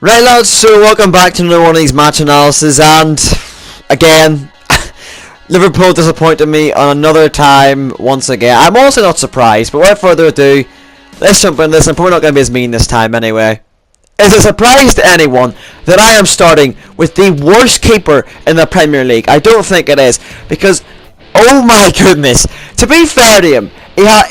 Right lads, so welcome back to another one of these match analyses, and again, Liverpool disappointed me on another time once again. I'm also not surprised, but without further ado, let's jump into this. I'm probably not going to be as mean this time anyway. Is it a surprise to anyone that I am starting with the worst keeper in the Premier League? I don't think it is, because, oh my goodness, to be fair to him,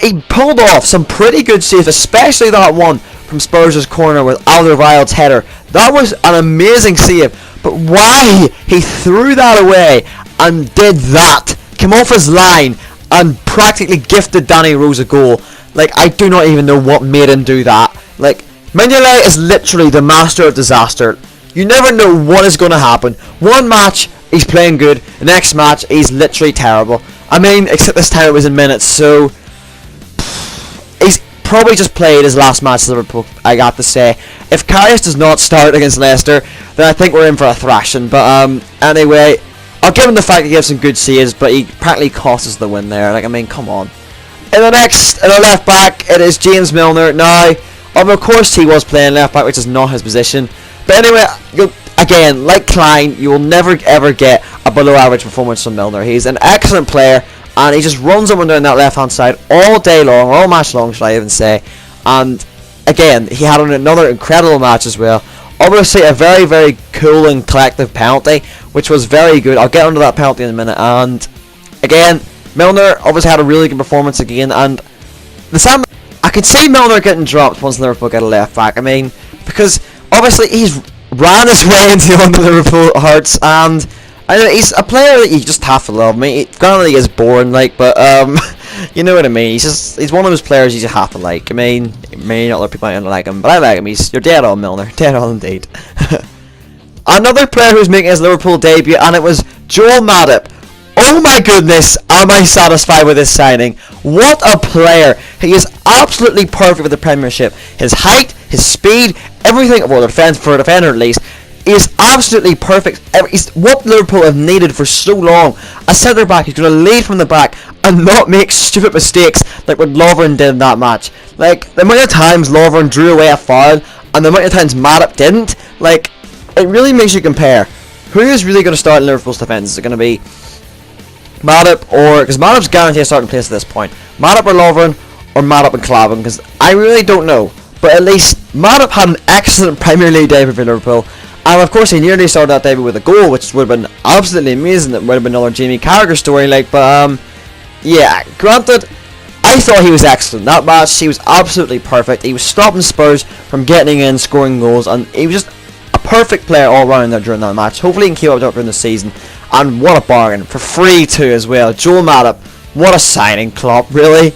he pulled off some pretty good saves, especially that one from Spurs' corner with Alderweireld's header. That was an amazing save, but why he threw that away and did that, came off his line and practically gifted Danny Rose a goal. Like, I do not even know what made him do that. Like, Mignolet is literally the master of disaster. You never know what is going to happen. One match, he's playing good. The next match, he's literally terrible. I mean, except this time it was in minutes, so he's probably just played his last match to Liverpool, I got to say. If Karius does not start against Leicester, then I think we're in for a thrashing. But anyway, I'll give him the fact he gave some good saves, but he practically cost us the win there. Like, I mean, come on. In the left back, it is James Milner. Now, of course he was playing left back, which is not his position. But anyway, again, like Klein, you will never ever get a below average performance from Milner. He's an excellent player, and he just runs up and down that left hand side all day long, all match long, should I even say. And again, he had another incredible match as well. Obviously a very, very cool and collective penalty, which was very good. I'll get onto that penalty in a minute. And again, Milner obviously had a really good performance again, and I could see Milner getting dropped once Liverpool get a left back. I mean, because obviously he's ran his way into the Liverpool hearts, and I know he's a player that you just have to love. I mean, granted he is boring, like, but you know what I mean. He's one of those players you just have to like. I mean, maybe not other people might not like him, but I like him. You're dead on, Milner, dead on indeed. Another player who's making his Liverpool debut, and it was Joel Matip. Oh my goodness, am I satisfied with this signing? What a player. He is absolutely perfect for the Premiership. His height, his speed, everything, for a defender at least, he is absolutely perfect. He's what Liverpool have needed for so long. A centre-back who's going to lead from the back and not make stupid mistakes like what Lovren did in that match. Like, the amount of times Lovren drew away a foul and the amount of times Matip didn't, like, it really makes you compare. Who is really going to start in Liverpool's defence? Is it going to be Matip, or because Matip's guaranteed a starting place at this point, Matip or Lovren, or Matip and Klavan? Because I really don't know, but at least Matip had an excellent Premier League debut for Liverpool, and of course he nearly started that debut with a goal, which would have been absolutely amazing. It would have been another Jamie Carragher story, like, but yeah, granted, I thought he was excellent. That match, he was absolutely perfect. He was stopping Spurs from getting in, scoring goals, and he was just a perfect player all round there during that match. Hopefully he can keep up during the season. And what a bargain, for free too as well. Joel Matip, what a signing, Klopp, really.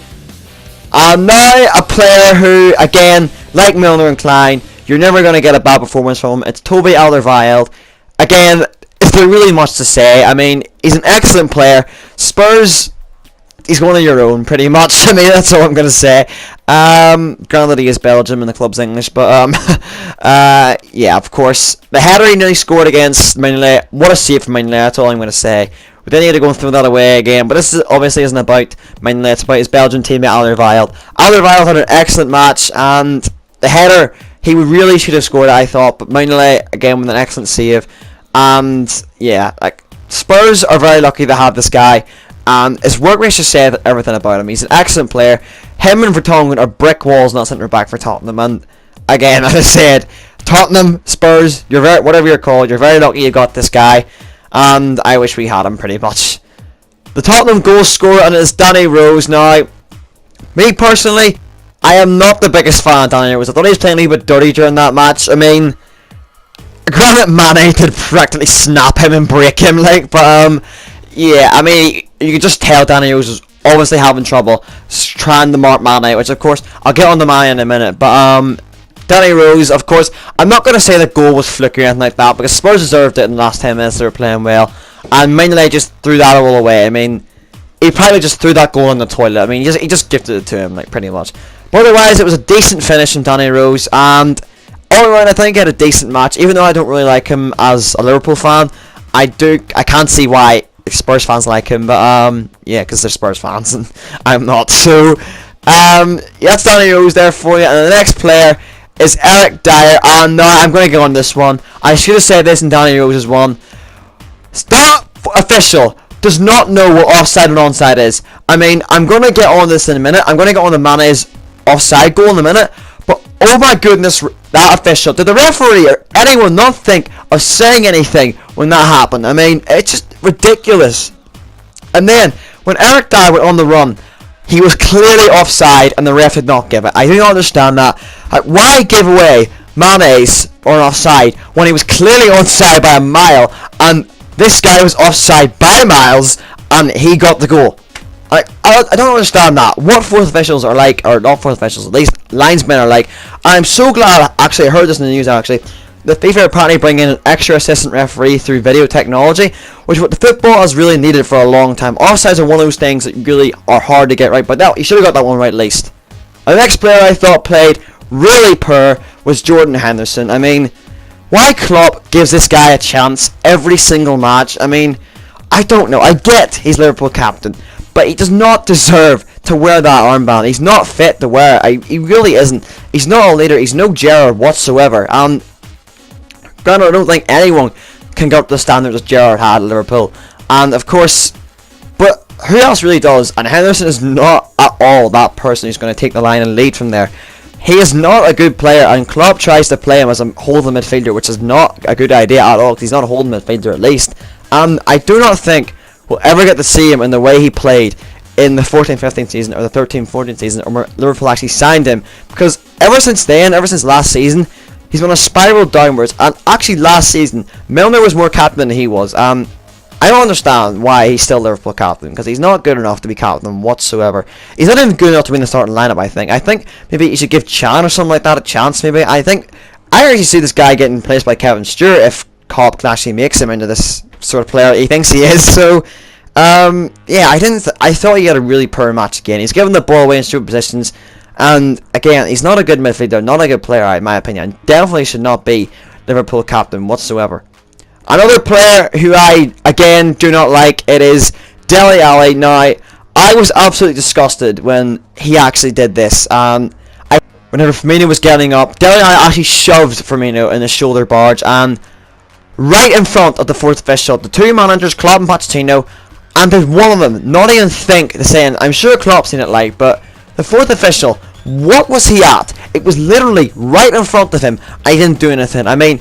And now a player who, again, like Milner and Klein, you're never going to get a bad performance from him. It's Toby Alderweireld. Again, is there really much to say? I mean, he's an excellent player. Spurs, he's one of your own, pretty much. I mean, that's all I'm going to say. Granted, he is Belgium and the club's English, but yeah, of course. The header he nearly scored against Mignolet. What a save from Mignolet, that's all I'm going to say. We then had to go and throw that away again, but this obviously isn't about Mignolet, it's about his Belgian teammate Alderweireld. Alderweireld had an excellent match, and the header, he really should have scored, I thought, but Mignolet, again, with an excellent save. And yeah, like, Spurs are very lucky to have this guy. And his work rate just said everything about him. He's an excellent player. Him and Vertonghen are brick walls, not centre back for Tottenham. And again, as I said, Tottenham, Spurs, whatever you're called, you're very lucky you got this guy. And I wish we had him, pretty much. The Tottenham goal scorer, and it's Danny Rose. Now, me personally, I am not the biggest fan of Danny Rose. I thought he was playing a little bit dirty during that match. I mean, granted, Mane did practically snap him and break him, like, but yeah, I mean, you can just tell Danny Rose was obviously having trouble trying to mark Mane, which of course, I'll get on to Mane in a minute, but Danny Rose, of course, I'm not going to say the goal was fluky or anything like that, because Spurs deserved it in the last 10 minutes. They were playing well, and Mignolet just threw that all away. I mean, he probably just threw that goal in the toilet. I mean, he just gifted it to him, like, pretty much. But otherwise, it was a decent finish from Danny Rose, and all around, I think he had a decent match, even though I don't really like him as a Liverpool fan. I can't see why Spurs fans like him, but yeah, because they're Spurs fans and I'm not. So yeah, that's Danny Rose there for you. And the next player is Eric Dyer. And no, I'm going to go on this one. I should have said this in Danny Rose's one. That official does not know what offside and onside is. I mean, I'm going to get on this in a minute. I'm going to get on the Mane's offside goal in a minute. But oh my goodness, that official. Did the referee or anyone not think of saying anything when that happened? I mean, it's just ridiculous. And then, when Eric Dyer went on the run, he was clearly offside and the ref did not give it. I do not understand that. Why give away Mane's or an offside when he was clearly onside by a mile, and this guy was offside by miles and he got the goal? I don't understand that. What fourth officials are like, or not fourth officials, at least linesmen are like. I'm so glad, actually, I heard this in the news actually, the FIFA apparently bring in an extra assistant referee through video technology, which what the football has really needed for a long time. Offsides are one of those things that really are hard to get right, but now you should have got that one right at least. The next player I thought played really poor was Jordan Henderson. I mean, why Klopp gives this guy a chance every single match? I mean, I don't know. I get he's Liverpool captain, but he does not deserve to wear that armband. He's not fit to wear it. He really isn't. He's not a leader. He's no Gerrard whatsoever. And granted, I don't think anyone can go up to the standards that Gerrard had at Liverpool. And of course, but who else really does? And Henderson is not at all that person who's going to take the line and lead from there. He is not a good player, and Klopp tries to play him as a holding midfielder, which is not a good idea at all, because he's not a holding midfielder at least. And I do not think we'll ever get to see him in the way he played in the 14-15 season or the 13-14 season, or where Liverpool actually signed him, because ever since then, ever since last season, he's on a spiral downwards. And actually last season, Milner was more captain than he was. I don't understand why he's still Liverpool captain, because he's not good enough to be captain whatsoever. He's not even good enough to win the starting lineup, I think. I think maybe you should give Chan or something like that a chance, maybe. I actually see this guy getting replaced by Kevin Stewart if Klopp actually makes him into this sort of player he thinks he is. So, yeah, I thought he had a really poor match again. He's given the ball away in stupid positions, and again, he's not a good midfielder, not a good player in my opinion. Definitely should not be Liverpool captain whatsoever. Another player who I, again, do not like, it is Dele Alli. Now, I was absolutely disgusted when he actually did this. Whenever Firmino was getting up, Dele Alli actually shoved Firmino in the shoulder barge, and right in front of the fourth official, the two managers, Klopp and Pochettino, and there's one of them not even think the same. I'm sure Klopp's seen it like, but the fourth official, what was he at? It was literally right in front of him. I didn't do anything. I mean,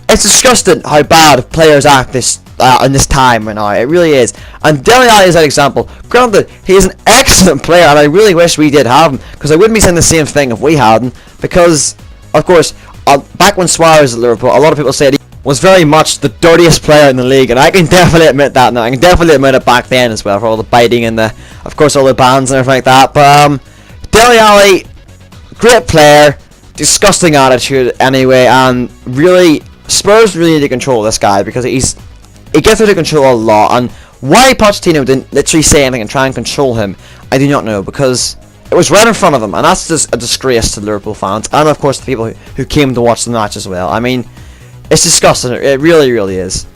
it's disgusting how bad players act in this time right now. It really is. And Dele Alli is that example. Granted, he is an excellent player, and I really wish we did have him, because I wouldn't be saying the same thing if we had him. Because, of course, back when Suarez was at Liverpool, a lot of people said he was very much the dirtiest player in the league, and I can definitely admit that now. I can definitely admit it back then as well, for all the biting and of course, all the bans and everything like that. But Dele Alli, great player, disgusting attitude anyway, and really, Spurs really need to control this guy, because he gets out of control a lot. And why Pochettino didn't literally say anything and try and control him, I do not know, because it was right in front of him, and that's just a disgrace to Liverpool fans, and of course the people who came to watch the match as well. I mean, it's disgusting. It really, really is.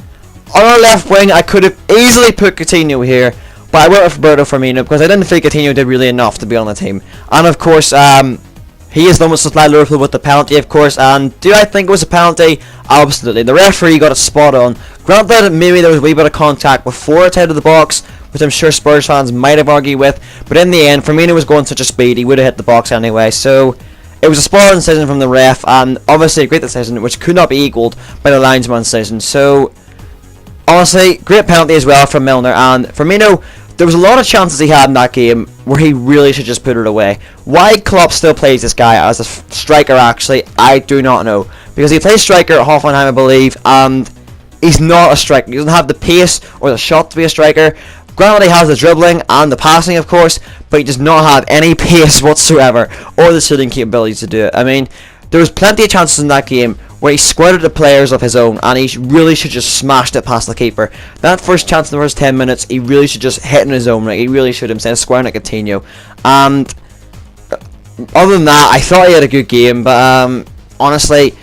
On our left wing, I could have easily put Coutinho here, but I went with Roberto Firmino, because I didn't think Coutinho did really enough to be on the team. And of course, he is the one to supply Liverpool with the penalty, of course. And do I think it was a penalty? Absolutely. The referee got it spot on. Granted, maybe there was a wee bit of contact before it out of the box, which I'm sure Spurs fans might have argued with. But in the end, Firmino was going such a speed, he would have hit the box anyway. So it was a spot on decision from the ref, and obviously a great decision, which could not be equalled by the linesman's decision. So, honestly, great penalty as well from Milner. And Firmino, there was a lot of chances he had in that game where he really should just put it away. Why Klopp still plays this guy as a striker, actually, I do not know. Because he plays striker at Hoffenheim, I believe, and he's not a striker. He doesn't have the pace or the shot to be a striker. Granted, he has the dribbling and the passing, of course, but he does not have any pace whatsoever or the shooting capabilities to do it. I mean, there was plenty of chances in that game where he squirted the players of his own, and he really should just smashed it past the keeper. That first chance in the first 10 minutes, he really should just hit in his own right. He really should have, instead of squaring at Coutinho. And other than that, I thought he had a good game, but honestly,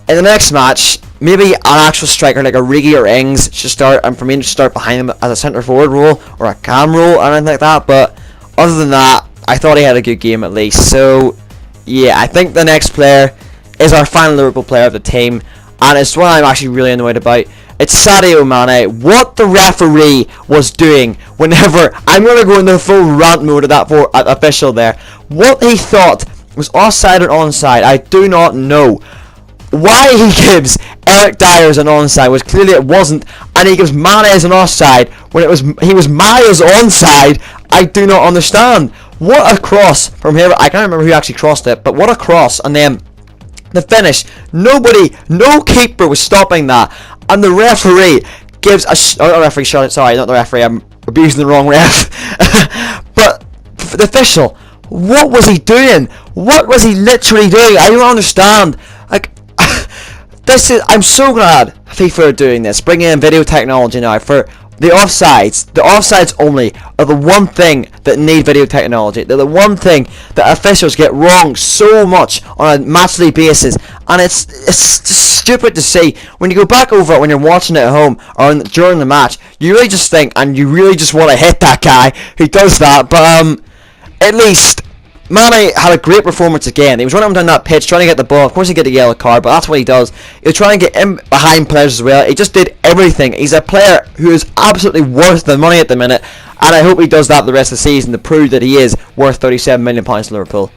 in the next match, maybe an actual striker like Origi or Ings should start, and for me to start behind him as a centre forward role or a cam role or anything like that. But other than that, I thought he had a good game at least. So yeah, I think the next player is our final Liverpool player of the team, and it's what I'm actually really annoyed about. It's Sadio Mane. What the referee was doing whenever, I'm going to go into full rant mode at that official there. What he thought was offside or onside, I do not know. Why he gives Eric Dyer's an onside, which clearly it wasn't, and he gives Mane's an offside when he was Maya's onside, I do not understand. What a cross from here. I can't remember who actually crossed it, but what a cross. And then the finish. No keeper was stopping that. And the referee gives not the referee, I'm abusing the wrong ref. But the official, what was he doing? What was he literally doing? I don't understand. Like, I'm so glad FIFA are doing this, bringing in video technology now for the offsides. The offsides only are the one thing that need video technology. They're the one thing that officials get wrong so much on a matchday basis, and it's just stupid to see. When you go back over it, when you're watching it at home or during the match, you really just think, and you really just want to hit that guy who does that. But at least Mane had a great performance again. He was running down that pitch trying to get the ball. Of course he get the yellow card, but that's what he does. He was trying to get in behind players as well. He just did everything. He's a player who is absolutely worth the money at the minute, and I hope he does that the rest of the season to prove that he is worth £37 million to Liverpool.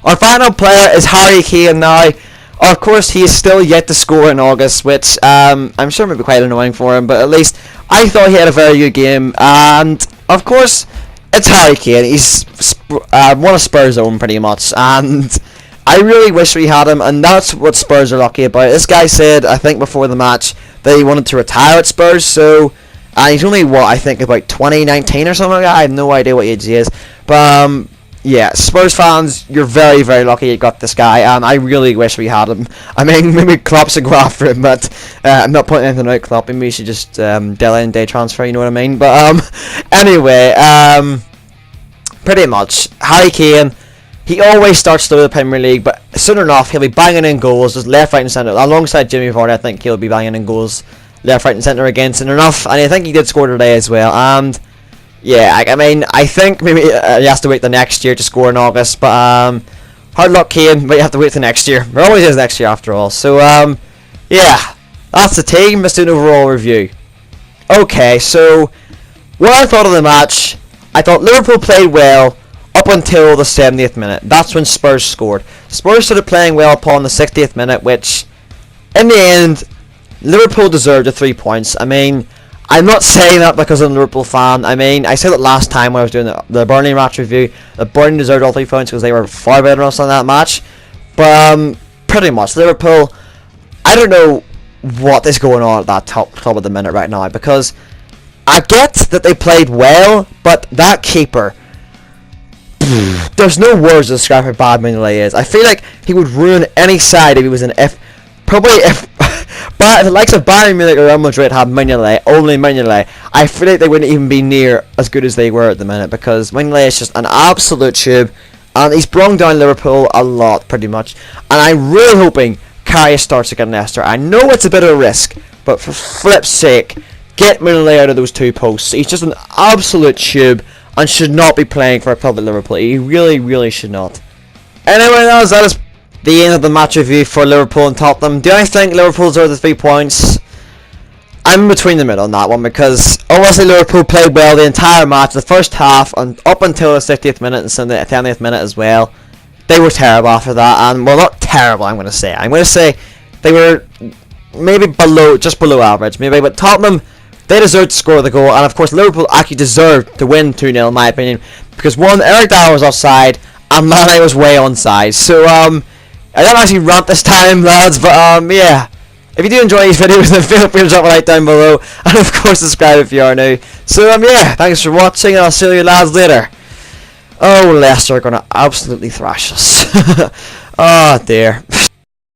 Our final player is Harry Kane now. Of course, he is still yet to score in August, which I'm sure may be quite annoying for him, but at least I thought he had a very good game. And of course, it's Harry Kane. He's one of Spurs' own pretty much, and I really wish we had him, and that's what Spurs are lucky about. This guy said, I think before the match, that he wanted to retire at Spurs, so he's only, I think about 2019 or something like that. I have no idea what age he is, but yeah, Spurs fans, you're very, very lucky you got this guy, and I really wish we had him. I mean, maybe Klopp should go after him, but I'm not putting anything out, Klopp. Maybe we should just delay day transfer, you know what I mean? But anyway, pretty much, Harry Kane, he always starts through the Premier League, but soon enough, he'll be banging in goals, just left, right and centre. Alongside Jimmy Vardy, I think he'll be banging in goals left, right and centre again soon enough, and I think he did score today as well. And yeah, I mean, I think maybe he has to wait the next year to score in August, but hard luck, Kane, but you have to wait till next year. There always is next year after all. So yeah, that's the team. Let's do an overall review. Okay, so what I thought of the match, I thought Liverpool played well up until the 70th minute. That's when Spurs scored. Spurs started playing well upon the 60th minute, which in the end, Liverpool deserved the 3 points. I mean, I'm not saying that because I'm a Liverpool fan. I mean, I said it last time when I was doing the Burnley match review, that Burnley deserved all 3 points because they were far better than us on that match. But pretty much, Liverpool, I don't know what is going on at that top club at the minute right now, because I get that they played well, but that keeper, there's no words to describe how bad Mignolet is. I feel like he would ruin any side if he was in if the likes of Bayern Munich or Real Madrid had Mignolet, only Mignolet, I feel like they wouldn't even be near as good as they were at the minute, because Mignolet is just an absolute tube, and he's brung down Liverpool a lot, pretty much. And I'm really hoping Karius starts against Leicester. I know it's a bit of a risk, but for flip's sake, get Mignolet out of those 2 posts. He's just an absolute tube and should not be playing for a club like Liverpool. He really, really should not. Anyway, that is the end of the match review for Liverpool and Tottenham. Do I think Liverpool deserve the 3 points? I'm between the middle on that one, because obviously Liverpool played well the entire match, the first half, and up until the 60th minute and the 70th minute as well. They were terrible after that, and well, not terrible, I'm going to say they were maybe just below average, maybe, but Tottenham, they deserved to score the goal, and of course Liverpool actually deserved to win 2-0 in my opinion, because one, Eric Dyer was offside, and Mane was way onside. So I don't actually rant this time, lads, but yeah, if you do enjoy these videos, then feel free to drop a like down below, and of course subscribe if you are new. So yeah, thanks for watching, and I'll see you lads later. Oh, Leicester are going to absolutely thrash us. Oh dear.